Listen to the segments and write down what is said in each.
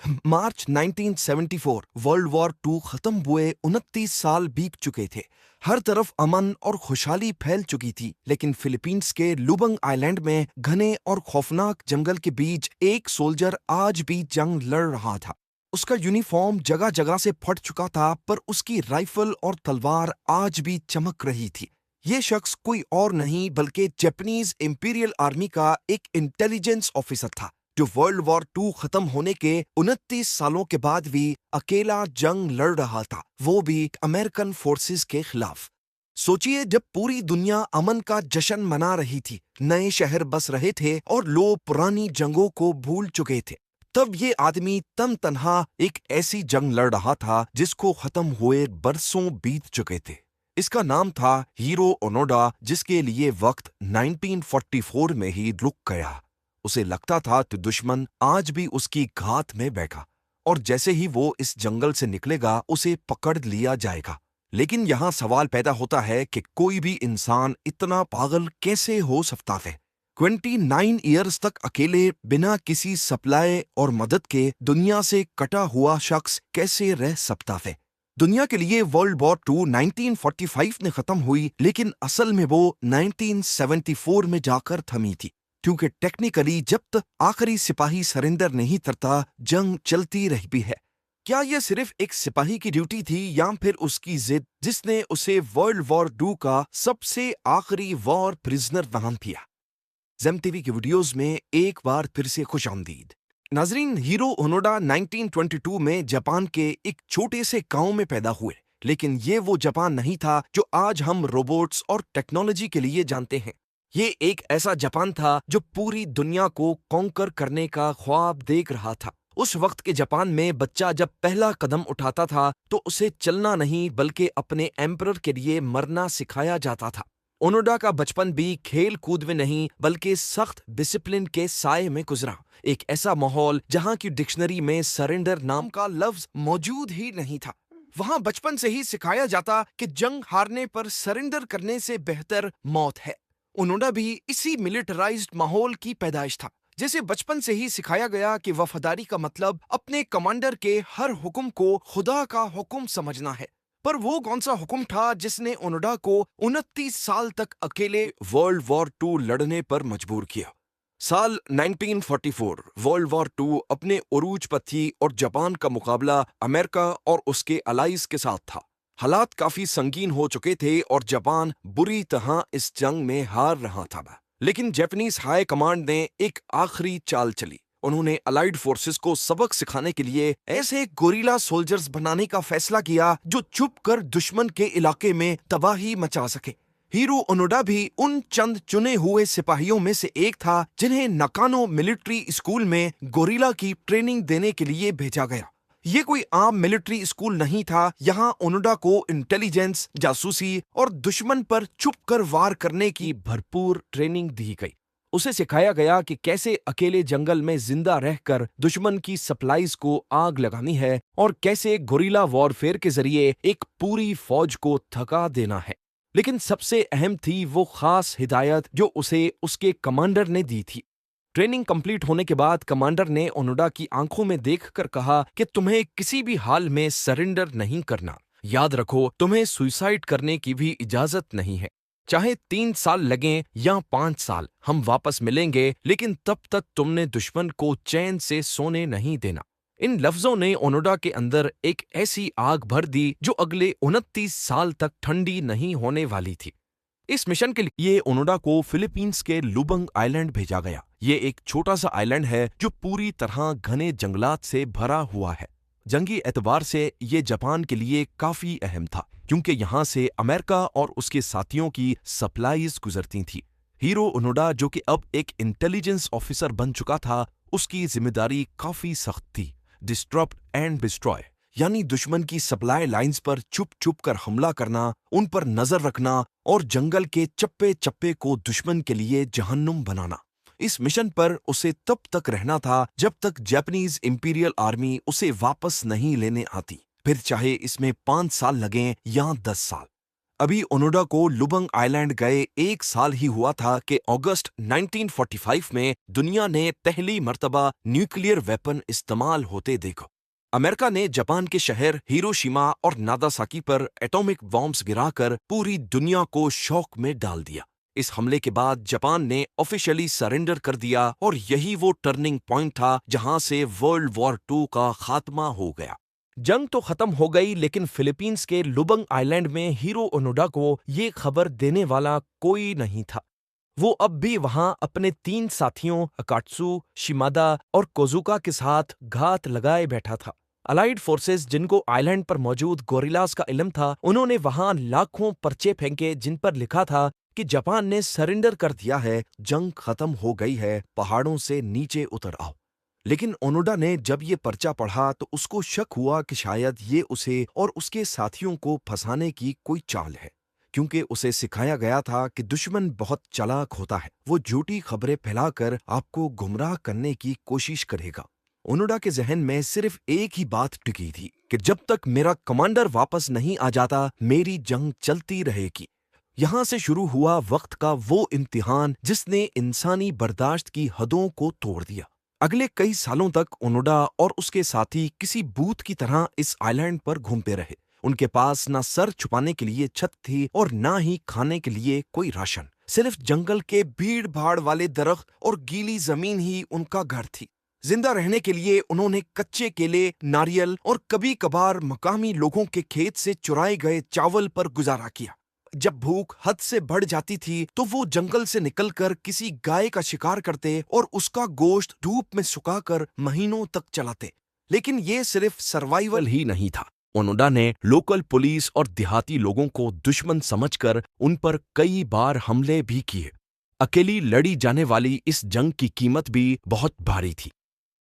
March 1974 world war to खत्म हुए 29 साल बीत चुके थे। हर तरफ अमन और खुशहाली फैल चुकी थी, लेकिन फिलीपींस के लुबंग आइलैंड में घने और खौफनाक जंगल के बीच एक सोल्जर आज भी जंग लड़ रहा था। उसका यूनिफॉर्म जगह जगह से फट चुका था, पर उसकी राइफल और तलवार आज भी चमक रही थी। ये शख्स कोई और नहीं बल्कि जापानीज इंपीरियल आर्मी का एक इंटेलिजेंस ऑफिसर था, जो वर्ल्ड वॉर टू खत्म होने के 29 सालों के बाद भी अकेला जंग लड़ रहा था, वो भी अमेरिकन फोर्सेस के खिलाफ। सोचिए, जब पूरी दुनिया अमन का जश्न मना रही थी, नए शहर बस रहे थे और लोग पुरानी जंगों को भूल चुके थे, तब ये आदमी तन तन्हा एक ऐसी जंग लड़ रहा था जिसको खत्म हुए बरसों बीत चुके थे। इसका नाम था हीरो ओनोडा, जिसके लिए वक्त 1944 में ही रुक गया। उसे लगता था कि दुश्मन आज भी उसकी घात में बैठा और जैसे ही वो इस जंगल से निकलेगा उसे पकड़ लिया जाएगा। लेकिन यहाँ सवाल पैदा होता है कि कोई भी इंसान इतना पागल कैसे हो सकता है। 29 ईयर्स तक अकेले बिना किसी सप्लाई और मदद के दुनिया से कटा हुआ शख्स कैसे रह सकता है। दुनिया के लिए वर्ल्ड वॉर टू 1945 में खत्म हुई, लेकिन असल में वो 1974 में जाकर थमी थी, क्योंकि टेक्निकली जब तक आखिरी सिपाही सरेंडर नहीं करता, जंग चलती रही भी है। क्या यह सिर्फ एक सिपाही की ड्यूटी थी या फिर उसकी जिद जिसने उसे वर्ल्ड वॉर टू का सबसे आखिरी वॉर प्रिजनर बना दिया? जेम टीवी के वीडियोस में एक बार फिर से खुशामदीद। नाजरीन, हीरो ओनोडा 1922 में जापान के एक छोटे से गांव में पैदा हुए, लेकिन ये वो जापान नहीं था जो आज हम रोबोट्स और टेक्नोलॉजी के लिए जानते हैं। ये एक ऐसा जापान था जो पूरी दुनिया को कॉन्कर करने का ख्वाब देख रहा था। उस वक्त के जापान में बच्चा जब पहला कदम उठाता था तो उसे चलना नहीं बल्कि अपने एम्परर के लिए मरना सिखाया जाता था। ओनोडा का बचपन भी खेल कूद में नहीं बल्कि सख्त डिसिप्लिन के साए में गुजरा। एक ऐसा माहौल जहां की डिक्शनरी में सरेंडर नाम का लफ्ज मौजूद ही नहीं था। वहां बचपन से ही सिखाया जाता कि जंग हारने पर सरेंडर करने से बेहतर मौत है। ओनोडा भी इसी मिलिटराइज्ड माहौल की पैदाइश था। जैसे बचपन से ही सिखाया गया कि वफादारी का मतलब अपने कमांडर के हर हुक्म को खुदा का हुक्म समझना है। पर वो कौन सा हुक्म था जिसने ओनोडा को 29 साल तक अकेले वर्ल्ड वॉर टू लड़ने पर मजबूर किया? साल 1944 वर्ल्ड वॉर टू अपने उरूज पर थी और जापान का मुकाबला अमेरिका और उसके अलाइज के साथ था। हालात काफी संगीन हो चुके थे और जापान बुरी तरह इस जंग में हार रहा था। लेकिन जापानीज हाई कमांड ने एक आखिरी चाल चली। उन्होंने अलाइड फोर्सेस को सबक सिखाने के लिए ऐसे गोरिल्ला सोल्जर्स बनाने का फैसला किया जो छुप कर दुश्मन के इलाके में तबाही मचा सके। हीरो ओनोडा भी उन चंद चुने हुए सिपाहियों में से एक था जिन्हें नकानो मिलिट्री स्कूल में गोरिल्ला की ट्रेनिंग देने के लिए भेजा गया। ये कोई आम मिलिट्री स्कूल नहीं था। यहाँ ओनोडा को इंटेलिजेंस, जासूसी और दुश्मन पर छुपकर वार करने की भरपूर ट्रेनिंग दी गई। उसे सिखाया गया कि कैसे अकेले जंगल में जिंदा रहकर दुश्मन की सप्लाईज को आग लगानी है और कैसे गोरिल्ला वॉरफेयर के जरिए एक पूरी फौज को थका देना है। लेकिन सबसे अहम थी वो खास हिदायत जो उसे उसके कमांडर ने दी थी। ट्रेनिंग कंप्लीट होने के बाद कमांडर ने ओनोडा की आंखों में देखकर कहा कि तुम्हें किसी भी हाल में सरेंडर नहीं करना। याद रखो, तुम्हें सुसाइड करने की भी इजाजत नहीं है। चाहे 3 साल लगें या 5 साल, हम वापस मिलेंगे, लेकिन तब तक तुमने दुश्मन को चैन से सोने नहीं देना। इन लफ्जों ने ओनोडा के अंदर एक ऐसी आग भर दी जो अगले 29 साल तक ठंडी नहीं होने वाली थी। इस मिशन के लिए ओनोडा को फिलीपींस के लुबंग आइलैंड भेजा गया। ये एक छोटा सा आइलैंड है जो पूरी तरह घने जंगलात से भरा हुआ है। जंगी एतबार से ये जापान के लिए काफी अहम था, क्योंकि यहाँ से अमेरिका और उसके साथियों की सप्लाईज गुजरती थी। हीरो ओनोडा, जो कि अब एक इंटेलिजेंस ऑफिसर बन चुका था, उसकी जिम्मेदारी काफी सख्त थी। डिस्ट्रप्ट एंड डिस्ट्रॉय, यानी दुश्मन की सप्लाई लाइंस पर छुप छुप कर हमला करना, उन पर नजर रखना और जंगल के चप्पे चप्पे को दुश्मन के लिए जहन्नुम बनाना। इस मिशन पर उसे तब तक रहना था जब तक जापानीज इंपीरियल आर्मी उसे वापस नहीं लेने आती, फिर चाहे इसमें 5 साल लगें या 10 साल। अभी ओनोडा को लुबंग आइलैंड गए 1 साल ही हुआ था कि अगस्त 1945 में दुनिया ने पहली मर्तबा न्यूक्लियर वेपन इस्तेमाल होते देखा। अमेरिका ने जापान के शहर हिरोशिमा और नागासाकी पर एटॉमिक बॉम्ब्स गिराकर पूरी दुनिया को शॉक में डाल दिया। इस हमले के बाद जापान ने ऑफिशियली सरेंडर कर दिया और यही वो टर्निंग पॉइंट था जहां से वर्ल्ड वॉर 2 का खात्मा हो गया। जंग तो खत्म हो गई, लेकिन फिलीपींस के लुबंग आइलैंड में हीरो ओनोडा को ये खबर देने वाला कोई नहीं था। वो अब भी वहां अपने 3 साथियों अकात्सु, शिमादा और कोजुका के साथ घात लगाए बैठा था। अलाइड फोर्सेस, जिनको आइलैंड पर मौजूद गोरिल्लास का इल्म था, उन्होंने वहां लाखों पर्चे फेंके जिन पर लिखा था कि जापान ने सरेंडर कर दिया है, जंग खत्म हो गई है, पहाड़ों से नीचे उतर आओ। लेकिन ओनोडा ने जब ये पर्चा पढ़ा तो उसको शक हुआ कि शायद ये उसे और उसके साथियों को फंसाने की कोई चाल है, क्योंकि उसे सिखाया गया था कि दुश्मन बहुत चालाक होता है, वो झूठी खबरें फैलाकर आपको गुमराह करने की कोशिश करेगा। ओनोडा के जहन में सिर्फ एक ही बात टिकी थी कि जब तक मेरा कमांडर वापस नहीं आ जाता, मेरी जंग चलती रहेगी। यहां से शुरू हुआ वक्त का वो इम्तिहान जिसने इंसानी बर्दाश्त की हदों को तोड़ दिया। अगले कई सालों तक ओनोडा और उसके साथी किसी भूत की तरह इस आइलैंड पर घूमते रहे। उनके पास ना सर छुपाने के लिए छत थी और ना ही खाने के लिए कोई राशन। सिर्फ जंगल के भीड़ भाड़ वाले दरख्त और गीली जमीन ही उनका घर थी। जिंदा रहने के लिए उन्होंने कच्चे केले, नारियल और कभी कभार मकामी लोगों के खेत से चुराए गए चावल पर गुजारा किया। जब भूख हद से बढ़ जाती थी तो वो जंगल से निकलकर किसी गाय का शिकार करते और उसका गोश्त धूप में सुखाकर महीनों तक चलाते। लेकिन ये सिर्फ सर्वाइवल ही नहीं था। ओनोडा ने लोकल पुलिस और देहाती लोगों को दुश्मन समझकर उन पर कई बार हमले भी किए। अकेली लड़ी जाने वाली इस जंग की कीमत भी बहुत भारी थी।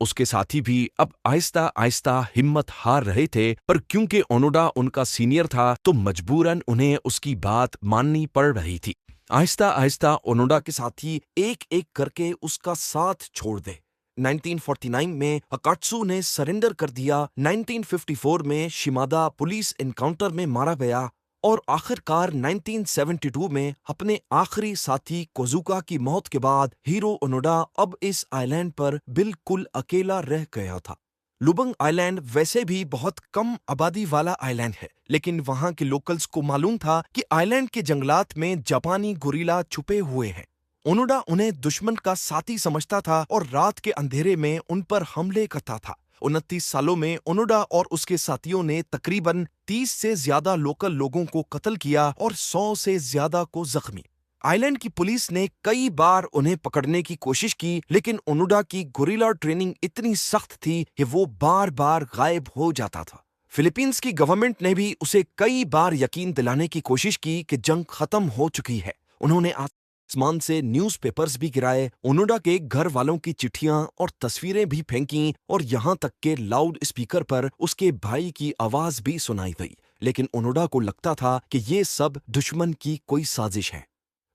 उसके साथी भी अब आहिस्ता आहिस्ता हिम्मत हार रहे थे, पर क्योंकि ओनोडा उनका सीनियर था तो मजबूरन उन्हें उसकी बात माननी पड़ रही थी। आहिस्ता आहिस्ता ओनोडा के साथी एक एक करके उसका साथ छोड़ दे। 1949 में अकात्सु ने सरेंडर कर दिया, 1954 में शिमादा पुलिस एनकाउंटर में मारा गया और आखिरकार 1972 में अपने आखिरी साथी कोजुका की मौत के बाद हीरो ओनोडा अब इस आइलैंड पर बिल्कुल अकेला रह गया था। लुबंग आइलैंड वैसे भी बहुत कम आबादी वाला आइलैंड है, लेकिन वहां के लोकल्स को मालूम था कि आइलैंड के जंगलात में जापानी गोरिल्ला छुपे हुए हैं। ओनोडा उन्हें दुश्मन का साथी समझता था और रात के अंधेरे में उन पर हमले करता था। 29 सालों में ओनोडा और उसके साथियों ने तकरीबन 30 से ज्यादा लोकल लोगों को कत्ल किया और 100 से ज्यादा को जख्मी। आइलैंड की पुलिस ने कई बार उन्हें पकड़ने की कोशिश की, लेकिन ओनोडा की गोरिल्ला ट्रेनिंग इतनी सख्त थी कि वो बार बार गायब हो जाता था। फिलीपींस की गवर्नमेंट ने भी उसे कई बार यकीन दिलाने की कोशिश की कि जंग खत्म हो चुकी है। उन्होंने आसमान से न्यूज़पेपर्स भी गिराए, ओनोडा के घर वालों की चिट्ठियां और तस्वीरें भी फेंकी और यहां तक के लाउड स्पीकर पर उसके भाई की आवाज भी सुनाई गई। लेकिन ओनोडा को लगता था कि ये सब दुश्मन की कोई साजिश है।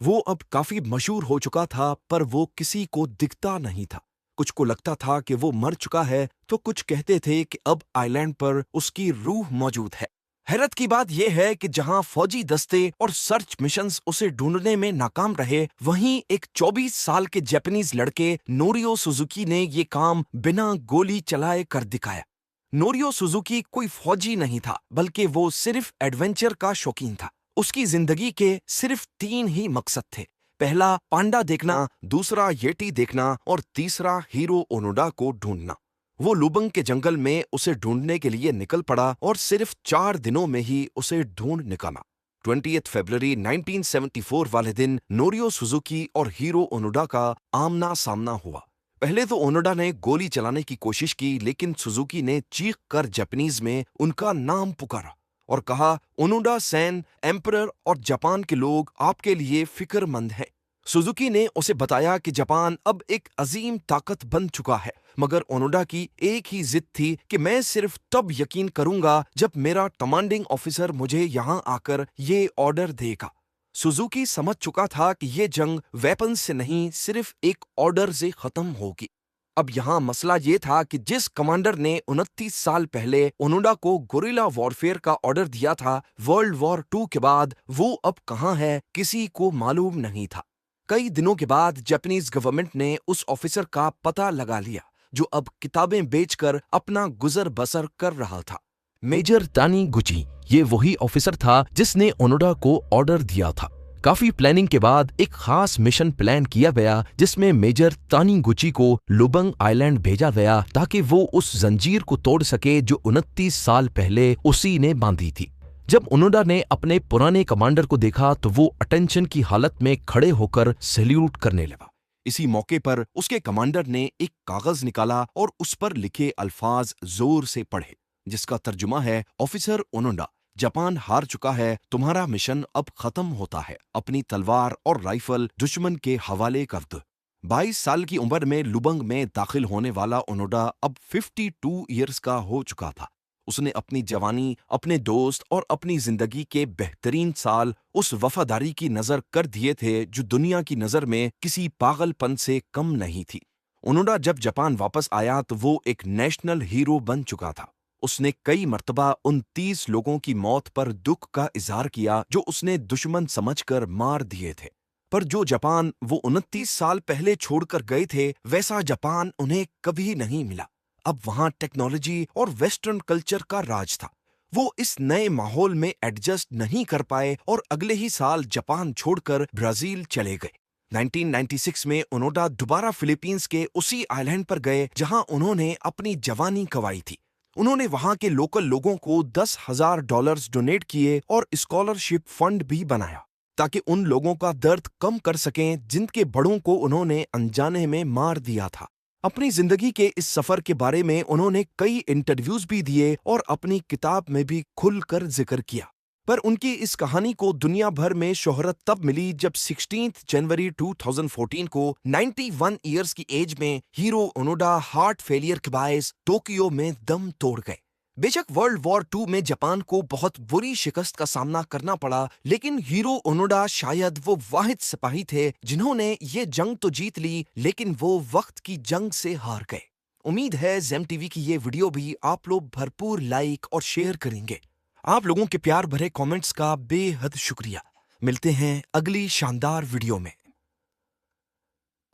वो अब काफी मशहूर हो चुका था, पर वो किसी को दिखता नहीं था। कुछ को लगता था कि वो मर चुका है, तो कुछ कहते थे कि अब आइलैंड पर उसकी रूह मौजूद है। हैरत की बात यह है कि जहां फौजी दस्ते और सर्च मिशंस उसे ढूंढने में नाकाम रहे, वहीं एक 24 साल के जापानीज लड़के नोरियो सुजुकी ने ये काम बिना गोली चलाए कर दिखाया। नोरियो सुजुकी कोई फौजी नहीं था, बल्कि वो सिर्फ एडवेंचर का शौकीन था। उसकी जिंदगी के सिर्फ 3 ही मकसद थे। पहला पांडा देखना, दूसरा येटी देखना और तीसरा हीरो ओनोडा को ढूंढना। वो लुबंग के जंगल में उसे ढूंढने के लिए निकल पड़ा और सिर्फ 4 दिनों में ही उसे ढूंढ निकाला। 20 फरवरी 1974 वाले दिन नोरियो सुजुकी और हीरो ओनोडा का आमना सामना हुआ। पहले तो ओनोडा ने गोली चलाने की कोशिश की, लेकिन सुजुकी ने चीख कर जापानीज में उनका नाम पुकारा और कहा, ओनोडा सैन, एम्परर और जापान के लोग आपके लिए फिक्रमंद हैं। सुजुकी ने उसे बताया कि जापान अब एक अजीम ताकत बन चुका है, मगर ओनोडा की एक ही जिद थी कि मैं सिर्फ तब यकीन करूंगा जब मेरा कमांडिंग ऑफिसर मुझे यहां आकर ये ऑर्डर देगा। सुजुकी समझ चुका था कि ये जंग वेपन से नहीं, सिर्फ एक ऑर्डर से खत्म होगी। अब यहाँ मसला ये था कि जिस कमांडर ने 29 साल पहले ओनोडा को गोरिल्ला वॉरफेयर का ऑर्डर दिया था, वर्ल्ड वॉर 2 के बाद वो अब कहाँ है किसी को मालूम नहीं था। कई दिनों के बाद जापानीज गवर्नमेंट ने उस ऑफिसर का पता लगा लिया जो अब किताबें बेचकर अपना गुजर बसर कर रहा था। मेजर तानीगुची ये वही ऑफिसर था जिसने ओनोडा को ऑर्डर दिया था। काफी प्लानिंग के बाद एक खास मिशन प्लान किया गया जिसमें मेजर तानीगुची को लुबंग आइलैंड भेजा गया ताकि वो उस जंजीर को तोड़ सके जो 29 साल पहले उसी ने बांधी थी। जब ओनोडा ने अपने पुराने कमांडर को देखा तो वो अटेंशन की हालत में खड़े होकर सैल्यूट करने लगा। इसी मौके पर उसके कमांडर ने एक कागज निकाला और उस पर लिखे अल्फाज जोर से पढ़े, जिसका तर्जुमा है, ऑफिसर ओनोडा, जापान हार चुका है, तुम्हारा मिशन अब खत्म होता है, अपनी तलवार और राइफल दुश्मन के हवाले कर दो। 22 साल की उम्र में लुबंग में दाखिल होने वाला ओनोडा अब 52 ईयर्स का हो चुका था। उसने अपनी जवानी, अपने दोस्त और अपनी जिंदगी के बेहतरीन साल उस वफादारी की नजर कर दिए थे जो दुनिया की नजर में किसी पागलपन से कम नहीं थी। ओनोडा जब जापान वापस आया तो वो एक नेशनल हीरो बन चुका था। उसने कई मर्तबा उन 30 लोगों की मौत पर दुख का इजहार किया जो उसने दुश्मन समझकर मार दिए थे। पर जो जापान वो 29 साल पहले छोड़कर गए थे, वैसा जापान उन्हें कभी नहीं मिला। अब वहां टेक्नोलॉजी और वेस्टर्न कल्चर का राज था। वो इस नए माहौल में एडजस्ट नहीं कर पाए और अगले ही साल जापान छोड़कर ब्राजील चले गए। 1996 में ओनोडा दोबारा फिलीपींस के उसी आइलैंड पर गए जहां उन्होंने अपनी जवानी गंवाई थी। उन्होंने वहां के लोकल लोगों को $10,000 डोनेट किए और स्कॉलरशिप फंड भी बनाया ताकि उन लोगों का दर्द कम कर सकें जिनके बड़ों को उन्होंने अनजाने में मार दिया था। अपनी जिंदगी के इस सफर के बारे में उन्होंने कई इंटरव्यूज भी दिए और अपनी किताब में भी खुलकर जिक्र किया। पर उनकी इस कहानी को दुनिया भर में शोहरत तब मिली जब 16 जनवरी 2014 को 91 ईयर्स की एज में हीरो ओनोडा हार्ट फेलियर के बायस टोक्यो में दम तोड़ गए। बेशक वर्ल्ड वॉर 2 में जापान को बहुत बुरी शिकस्त का सामना करना पड़ा, लेकिन हीरो ओनोडा शायद वो वाहिद सिपाही थे जिन्होंने ये जंग तो जीत ली, लेकिन वो वक्त की जंग से हार गए। उम्मीद है ज़ेम टीवी की ये वीडियो भी आप लोग भरपूर लाइक और शेयर करेंगे। आप लोगों के प्यार भरे कमेंट्स का बेहद शुक्रिया। मिलते हैं अगली शानदार वीडियो में।